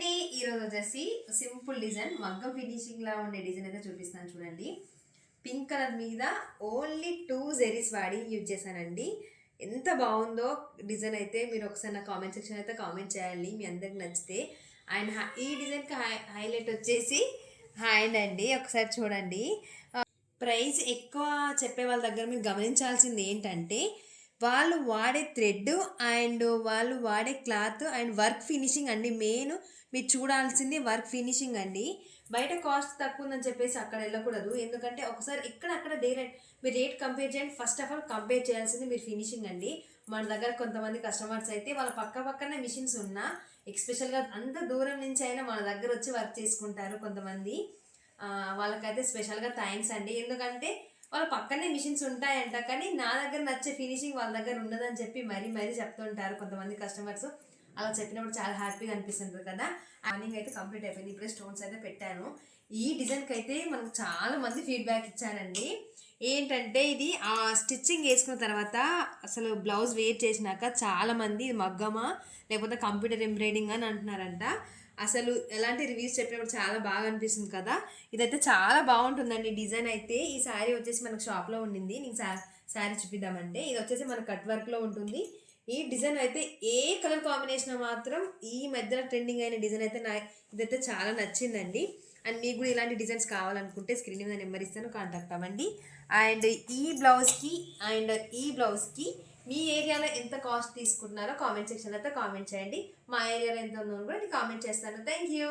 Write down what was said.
అండి, ఈరోజు వచ్చేసి సింపుల్ డిజైన్ మగ్గం ఫినిషింగ్ లా ఉండే డిజైన్ అయితే చూపిస్తాను చూడండి. పింక్ కలర్ మీద ఓన్లీ 2 జెరీస్ వాడి యూజ్ చేశానండి. ఎంత బాగుందో డిజైన్ అయితే మీరు ఒకసారి నా కామెంట్ సెక్షన్ అయితే కామెంట్ చేయాలి మీ అందరికి నచ్చితే. అండ్ ఈ డిజైన్కి హైలైట్ వచ్చేసి హ్యాండ్ అండి, ఒకసారి చూడండి. ప్రైస్ ఎక్కువ చెప్పే వాళ్ళ దగ్గర మీరు గమనించాల్సింది ఏంటంటే వాళ్ళు వాడే థ్రెడ్ అండ్ వాళ్ళు వాడే క్లాత్ అండ్ వర్క్ ఫినిషింగ్ అండి. మెయిన్ మీరు చూడాల్సింది వర్క్ ఫినిషింగ్ అండి. బయట కాస్ట్ తక్కువ ఉందని చెప్పేసి అక్కడ వెళ్ళకూడదు, ఎందుకంటే ఒకసారి ఇక్కడ అక్కడ మీరు రేట్ కంపేర్ చేయండి. ఫస్ట్ ఆఫ్ ఆల్ కంపేర్ చేయాల్సింది మీరు ఫినిషింగ్ అండి. మన దగ్గర కొంతమంది కస్టమర్స్ అయితే వాళ్ళ పక్కనే మిషన్స్ ఉన్నా ఎక్స్పెషల్గా అంత దూరం నుంచి అయినా మన దగ్గర వచ్చి వర్క్ చేసుకుంటారు కొంతమంది. వాళ్ళకైతే స్పెషల్గా థ్యాంక్స్ అండి, ఎందుకంటే వాళ్ళ పక్కనే మిషన్స్ ఉంటాయంట, కానీ నా దగ్గర నచ్చే ఫినిషింగ్ వాళ్ళ దగ్గర ఉండదని చెప్పి మరీ చెప్తుంటారు కొంతమంది కస్టమర్స్. అలా చెప్పినప్పుడు చాలా హ్యాపీగా అనిపిస్తుంటుంది కదా. మార్నింగ్ అయితే కంప్లీట్ అయిపోయింది, ఇప్పుడే స్టోన్స్ అయితే పెట్టాను. ఈ డిజైన్కి అయితే మనకు చాలా మంది ఫీడ్బ్యాక్ ఇచ్చారండి. ఏంటంటే ఇది ఆ స్టిచ్చింగ్ వేసుకున్న తర్వాత అసలు బ్లౌజ్ వేర్ చేసినాక చాలామంది ఇది మగ్గమా లేకపోతే కంప్యూటర్ ఎంబ్రాయిడింగ్ అని అంటున్నారంట. అసలు ఎలాంటి రివ్యూస్ చెప్పినప్పుడు చాలా బాగా అనిపిస్తుంది కదా. ఇదైతే చాలా బాగుంటుందండి డిజైన్ అయితే. ఈ శారీ వచ్చేసి మనకు షాప్లో ఉండింది, నేను శారీ చూపిద్దామంటే ఇది వచ్చేసి మన కట్ వర్క్లో ఉంటుంది. ఈ డిజైన్ అయితే ఏ కలర్ కాంబినేషన్ మాత్రం ఈ మధ్యలో ట్రెండింగ్ అయిన డిజైన్ అయితే ఇదైతే చాలా నచ్చిందండి. అండ్ మీకు కూడా ఇలాంటి డిజైన్స్ కావాలనుకుంటే స్క్రీన్ మీద నెంబర్ ఇస్తాను, కాంటాక్ట్ అవ్వండి. అండ్ ఈ బ్లౌజ్కి మీ ఏరియాలో ఎంత కాస్ట్ తీసుకుంటున్నారో కామెంట్ సెక్షన్లో అయితే కామెంట్ చేయండి. మా ఏరియాలో ఎంత ఉందో కూడా నేను కామెంట్ చేస్తాను. Thank you.